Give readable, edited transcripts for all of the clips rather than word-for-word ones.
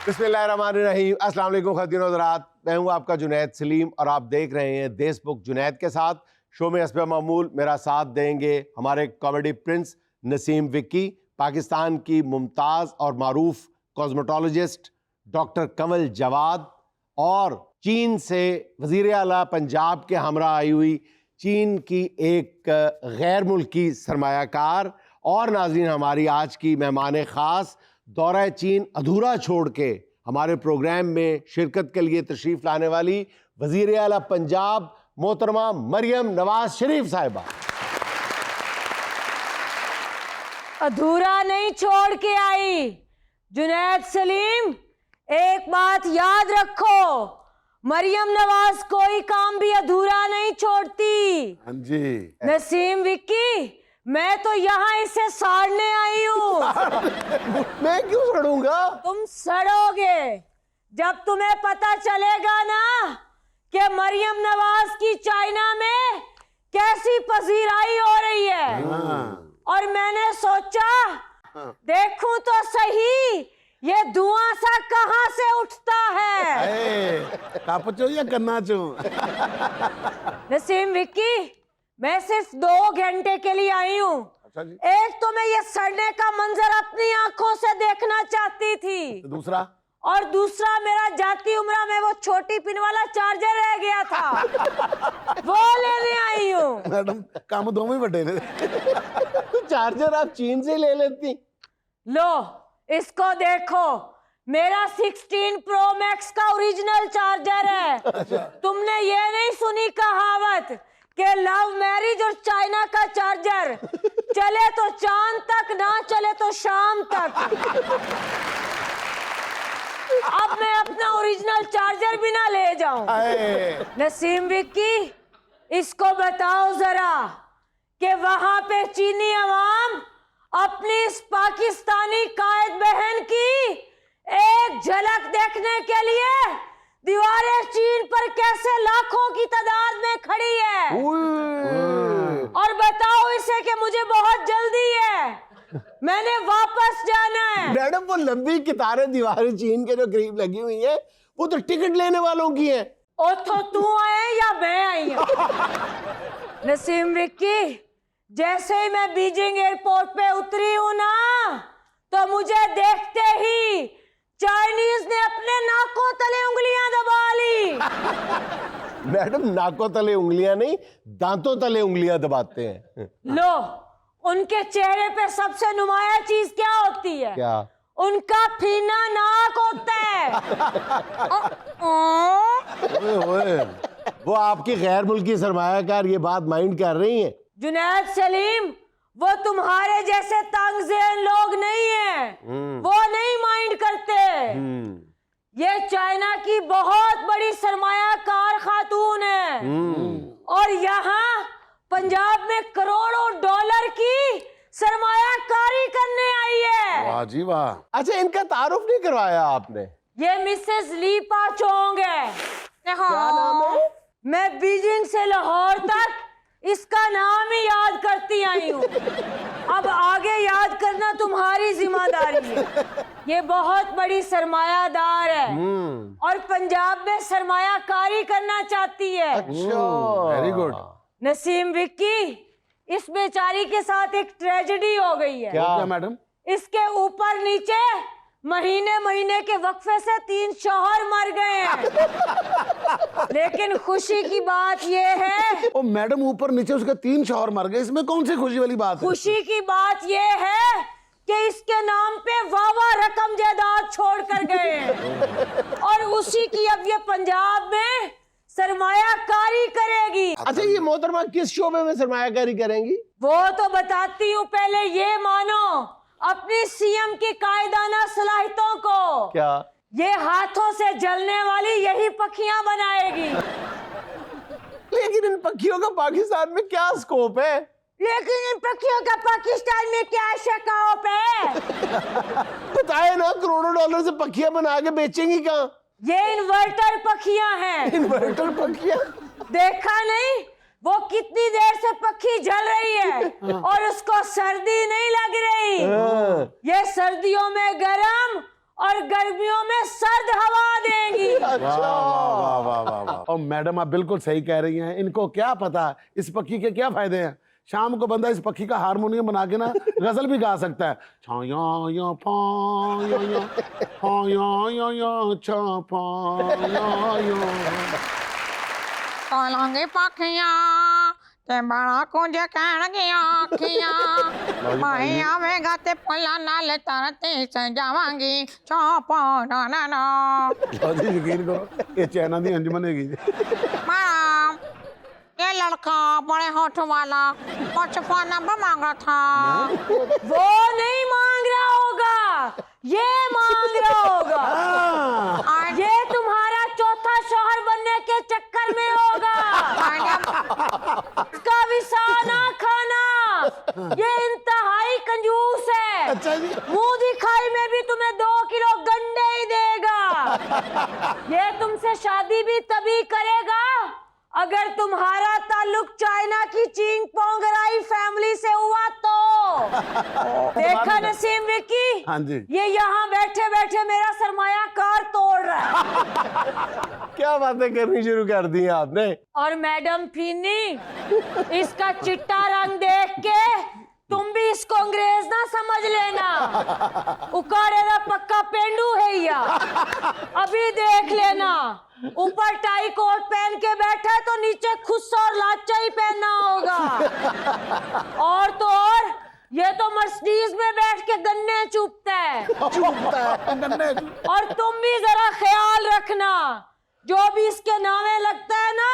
बिस्मिल्लाहिर्रहमानिर्रहीम। अस्सलाम वालेकुम ख़वातीन और हज़रात, मैं हूँ आपका जुनैद सलीम और आप देख रहे हैं देशबुक जुनैद के साथ। शो में हस्ब मामूल मेरा साथ देंगे हमारे कॉमेडी प्रिंस नसीम विक्की, पाकिस्तान की मुमताज़ और मारूफ कॉस्मेटोलॉजिस्ट डॉक्टर कमल जवाद और चीन से वज़ीर आला पंजाब के हमरा आई हुई चीन की एक गैर मुल्की सरमायाकार और नाज़रीन हमारी आज की मेहमान ख़ास दौरा चीन अधूरा छोड़ के हमारे प्रोग्राम में शिरकत के लिए तशरीफ़ लाने वाली वज़ीर आला पंजाब मोहतरमा मरियम नवाज शरीफ साहिबा। अधूरा नहीं छोड़ के आई जुनैद सलीम, एक बात याद रखो, मरियम नवाज कोई काम भी अधूरा नहीं छोड़ती। हाँ जी। नसीम विक्की, मैं तो यहाँ इसे साड़ने आई हूँ। मैं क्यों सड़ूंगा? तुम सड़ोगे जब तुम्हें पता चलेगा ना कि मरियम नवाज की चाइना में कैसी पजीराई हो रही है। और मैंने सोचा देखूं तो सही ये धुआं सा कहाँ से उठता है। कापचो या कन्नाचो? नसीम विक्की, मैं सिर्फ 2 घंटे के लिए आई हूँ। एक तो मैं ये सड़ने का मंजर अपनी आंखों से देखना चाहती थी, दूसरा और दूसरा मेरा जाती उम्रा में वो छोटी पिन वाला चार्जर रह गया था, वो लेने आई हूँ। मैडम काम दो में बटे ने। तो चार्जर आप चीन से ले लेती। लो इसको देखो, मेरा 16 प्रो मैक्स का ओरिजिनल चार्जर है। तुमने ये नहीं सुनी कहावत कि लव मैरिज और चाइना का चार्जर चले तो चांद तक, ना चले तो शाम तक। अब मैं अपना ओरिजिनल चार्जर भी ना ले जाऊं। नसीम विक्की, इसको बताओ जरा कि वहां पे चीनी अवाम अपनी इस पाकिस्तानी कायद बहन की एक झलक देखने के लिए दीवारें चीन पर कैसे लाखों की तादाद में खड़ी है। और बताओ इसे कि मुझे बहुत जल्दी है, मैंने वापस जाना है। मैडम वो लंबी कितारें दीवारें चीन के जो करीब लगी हुई है वो तो टिकट लेने वालों की है। ओ तो तू आए या मैं आई हूं? नसीम विक्की, जैसे ही मैं बीजिंग एयरपोर्ट पे उतरी हूं ना, तो मुझे देखते ही चाइनीज ने अपने नाकों तले उंगलियां दबा ली। मैडम नाकों तले उंगलियां नहीं, दांतों तले उंगलियां दबाते हैं। लो, उनके चेहरे पे सबसे नुमाया चीज क्या होती है? क्या? उनका फीना नाक होता है। ओए, वो आपकी गैर मुल्की सरमायाकार ये बात माइंड कर रही हैं? जुनैद सलीम, वो तुम्हारे जैसे तंगज़ेन लोग नहीं हैं, वो नहीं माइंड करते। ये चाइना की बहुत बड़ी सरमायाकार खातून है और यहाँ पंजाब में करोड़ों डॉलर की सरमायाकारी करने आई है। वाह जी वाह। अच्छा, इनका तारुफ नहीं करवाया आपने? ये मिसेस ली पा चोंग है। क्या नाम है? मैं बीजिंग से लाहौर तक इसका नाम ही याद करती आई हूँ। अब आगे याद करना तुम्हारी जिम्मेदारी है। ये बहुत बड़ी सरमायादार है और पंजाब में सरमायाकारी करना चाहती है। अच्छा, वेरी गुड। नसीम विक्की, इस बेचारी के साथ एक ट्रेजेडी हो गई है। क्या मैडम? इसके ऊपर नीचे महीने महीने के वक्फे से 3 शौहर मर गए हैं। लेकिन खुशी की बात यह है, ओ मैडम, ऊपर नीचे उसके 3 शौहर मर गए, इसमें कौन सी खुशी वाली बात है? खुशी की बात यह है कि इसके नाम पे वावा रकम जायदाद छोड़ कर गए हैं और उसी की अब ये पंजाब में सरमायाकारी करेगी। अच्छा, ये मोहतरमा किस शोबे में सरमायाकारी करेंगी? वो तो बताती हूँ, पहले ये मानो अपनी सीएम की कायदाना सलाहियतों को। क्या? ये हाथों से जलने वाली यही पखियां बनाएगी। लेकिन इन पक्षियों का पाकिस्तान में क्या स्कोप है? लेकिन इन पक्षियों का पाकिस्तान में क्या शकाओप है? बताए ना, करोड़ों डॉलर से पक्षियां बना के बेचेंगी कहाँ? ये इन्वर्टर पखियां हैं। इन्वर्टर पक्षियां? देखा नहीं वो कितनी देर से पक्षी जल रही है और उसको सर्दी नहीं लग रही। ये सर्दियों में गर्म और और गर्मियों में सर्द हवा देंगी। वाह वाह वाह वाह वाह। और मैडम आप बिल्कुल सही कह रही हैं, इनको क्या पता इस पक्षी के क्या फायदे हैं। शाम को बंदा इस पक्षी का हारमोनियम बना के ना गजल भी गा सकता है। कलंगी पखिया ते बड़ा कुछ कह गया अखियां मैं आवेगा ते पल्ला नाल तरते से जावांगी चौपा ना ना ना। यकीन करो ये चाइना दी अंजुमन हैगी। मैडम ये लड़का बड़े होठ वाला बचपन में मांगा था। वो नहीं मांग रहा होगा, ये मांग रहा होगा। ये तुम्हारा चौथा शौहर बनने के चक्कर में होगा। इसका विसा ना खाना, ये इंतहाई कंजूस है। अच्छा जी। मुंह दिखाई में भी तुम्हें 2 किलो गंडे ही देगा। ये तुमसे शादी भी तभी करेगा अगर तुम्हारा ताल्लुक चाइना की चिंग पोंगराई फैमिली से हुआ तो। देखा नसीम विक्की, हाँ जी। ये यहाँ बैठे बैठे मेरा सरमायाकार तोड़ रहा है। क्या बातें करनी शुरू कर दी हैं आपने। और मैडम फिनी, इसका चिट्टा रंग देख के तुम भी इसको अंग्रेज ना समझ लेना। उकाड़े दा पक्का पेंडू है या। अभी देख लेना, ऊपर टाई कोट पहन के बैठा है तो नीचे खुस्सा और लाचा ही पहनना होगा। और तो और ये तो मर्सिडीज में बैठ के गन्ने चूपता है। गन्ने। और तुम भी जरा ख्याल रखना, जो भी इसके नामे लगता है ना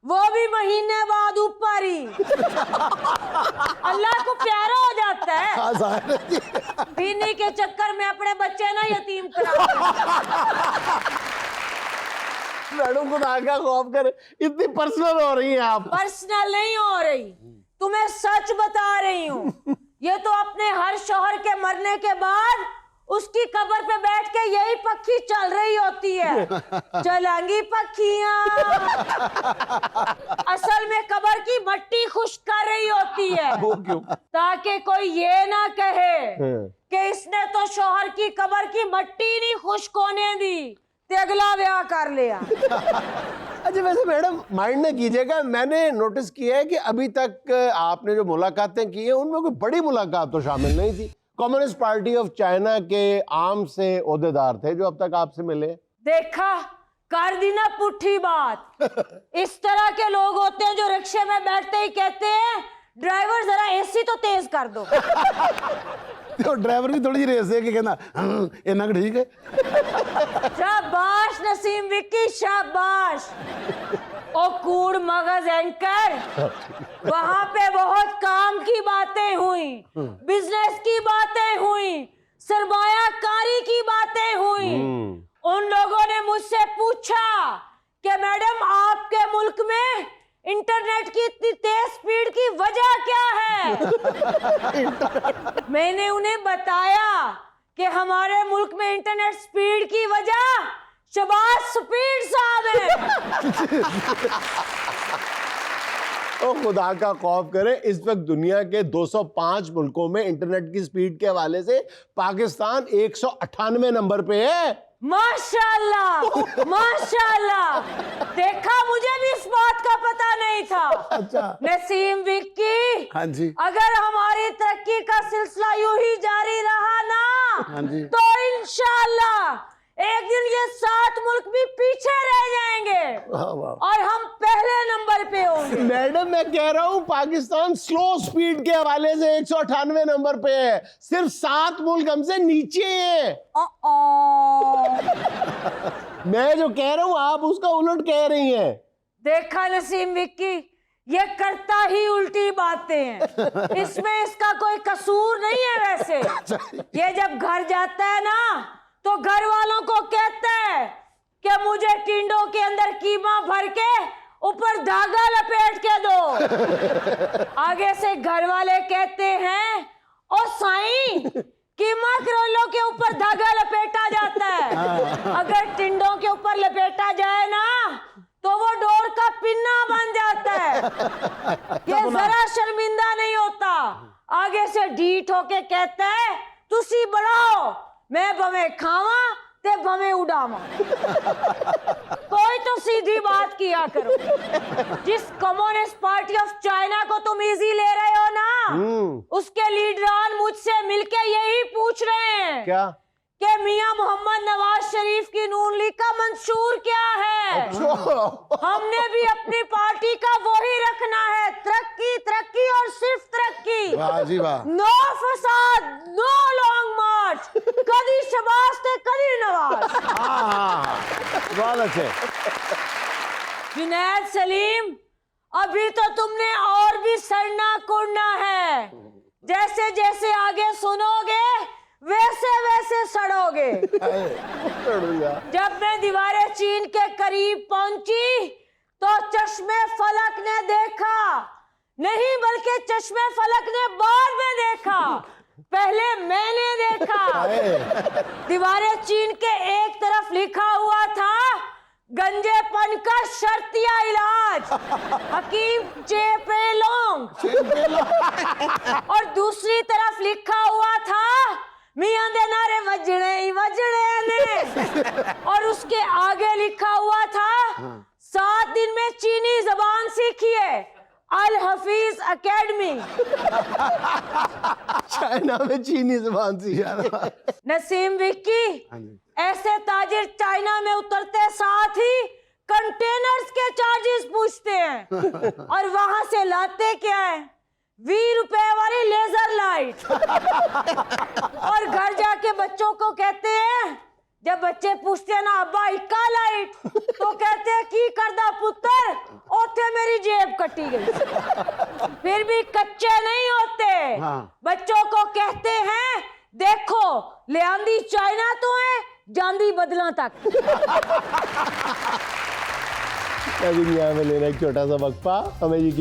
वो भी महीने बाद ऊपर ही अल्लाह को प्यारा हो जाता है। पीने के चक्कर में अपने बच्चे ना यतीम करा। मैडम को आगा खौफ करे, इतनी पर्सनल हो रही हैं आप। पर्सनल नहीं हो रही, तुम्हें सच बता रही हूँ। ये तो अपने हर शौहर के मरने के बाद उसकी कब्र पे बैठ के यही पक्षी चल रही होती है। चलेंगी पक्षियां। असल में कब्र की मट्टी खुश्क कर रही होती है। वो क्यों? ताकि कोई ये ना कहे कि इसने तो शौहर की कब्र की मट्टी नहीं खुश्क होने दी, ते अगला ब्याह कर लिया। अच्छा वैसे मैडम माइंड न कीजिएगा, मैंने नोटिस किया है कि अभी तक आपने जो मुलाकातें की हैं उनमें कोई बड़ी मुलाकात तो शामिल नहीं थी। कम्युनिस्ट पार्टी ऑफ चाइना के आम से ओहदेदार थे जो अब तक आपसे मिले। देखा, कर दी ना पुट्ठी बात। इस तरह के लोग होते हैं जो रिक्शे में बैठते ही कहते हैं ड्राइवर जरा एसी तो तेज कर दो। तो ड्राइवर भी थोड़ी रेस है कि कहना इतना ठीक है। शाबाश नसीम विक्की, शाबाश। ओ कूड़ मगज एंकर, वहां पे बहुत काम की बातें हुई, बिजनेस की बातें हुई, सरमायाकारी की बातें हुई। उन लोगों ने मुझसे पूछा कि मैडम आपके मुल्क में इंटरनेट की इतनी तेज स्पीड की वजह क्या है। मैंने उन्हें बताया कि हमारे मुल्क में इंटरनेट स्पीड की वजह शबाज स्पीड साहब है। ओ खुदा का खौफ करे, इस वक्त दुनिया के 205 मुल्कों में इंटरनेट की स्पीड के हवाले से पाकिस्तान 198 नंबर पे है। माशाल्लाह माशाल्लाह। देखा, मुझे भी इस बात का पता नहीं था। अच्छा। नसीम विक्की, हाँ जी। अगर हमारी तरक्की का सिलसिला यूं ही जारी रहा ना, हाँ जी। तो इंशाल्लाह एक दिन ये 7 मुल्क भी पीछे रह जाएंगे और हम पहले नंबर पे होंगे। मैडम मैं कह रहा हूं पाकिस्तान स्लो स्पीड के हवाले से 198 नंबर पे है, सिर्फ 7 मुल्क हमसे नीचे हैं। मैं जो कह रहा हूं आप उसका उलट कह रही हैं। देखा नसीम विक्की, ये करता ही उल्टी बातें हैं। इसमें इसका कोई कसूर नहीं है। वैसे ये जब घर जाता है ना तो घर वालों को कहता है कि मुझे टिंडों के अंदर कीमा भर के ऊपर धागा लपेट के दो। आगे से घर वाले कहते हैं ओ साईं, कीमा करोलों के ऊपर धागा लपेटा जाता है, अगर टिंडों के ऊपर लपेटा जाए ना तो वो डोर का पिन्ना बन जाता है। ये जरा शर्मिंदा नहीं होता। आगे से ढीठ होके कहता है तुसी बढ़ाओ, मैं बवे खावा ते भवे उड़ावा। कोई तो सीधी बात किया करो। जिस कम्युनिस्ट पार्टी ऑफ चाइना को तुम इजी ले रहे हो ना, उसके लीडरान मुझसे मिलके यही पूछ रहे हैं क्या? कि मियां मोहम्मद नवाज शरीफ की नून लीग का मंशूर क्या है। हमने भी अपनी पार्टी का वही रखना है, तरक्की तरक्की और सिर्फ तरक्की। वाह जी वाह। नो फसाद, नो लॉन्ग मार्च, कदी शबाश ते कदी नवाज। बहुत अच्छे। जुनैद सलीम, अभी तो तुमने और भी सड़ना कुड़ना है। जैसे जैसे आगे सुनोगे वैसे वैसे सड़ोगे। जब मैं दीवारें चीन के करीब पहुंची तो चश्मे फलक ने देखा, नहीं बल्कि चश्मे फलक ने बाद में देखा, पहले मैंने देखा। दीवारें चीन के एक तरफ लिखा हुआ था गंजेपन का शर्तिया इलाज, हकीम चेपेलोंग, और दूसरी तरफ लिखा हुआ था मियां दे नारे वजने ही वजने ने, और उसके आगे लिखा हुआ था 7 दिन में चीनी जबान सीखिए, अल हफीज एकेडमी। चाइना में चीनी जुबान सीखा। नसीम विक्की, ऐसे ताजिर चाइना में उतरते साथ ही कंटेनर्स के चार्जेस पूछते हैं और वहां से लाते क्या है? 20 रुपए वाली लेजर लाइट। और घर जाके बच्चों को कहते हैं, जब बच्चे पूछते हैं ना अब्बा इक्का लाइट, तो कहते हैं की करदा पुत्र, ओथे मेरी जेब कटी गई। फिर भी कच्चे नहीं होते। बच्चों को कहते हैं देखो ले आंदी चाइना तो है, जांदी बदला तक। दुनिया में लेना एक छोटा सा वक्फा, हमें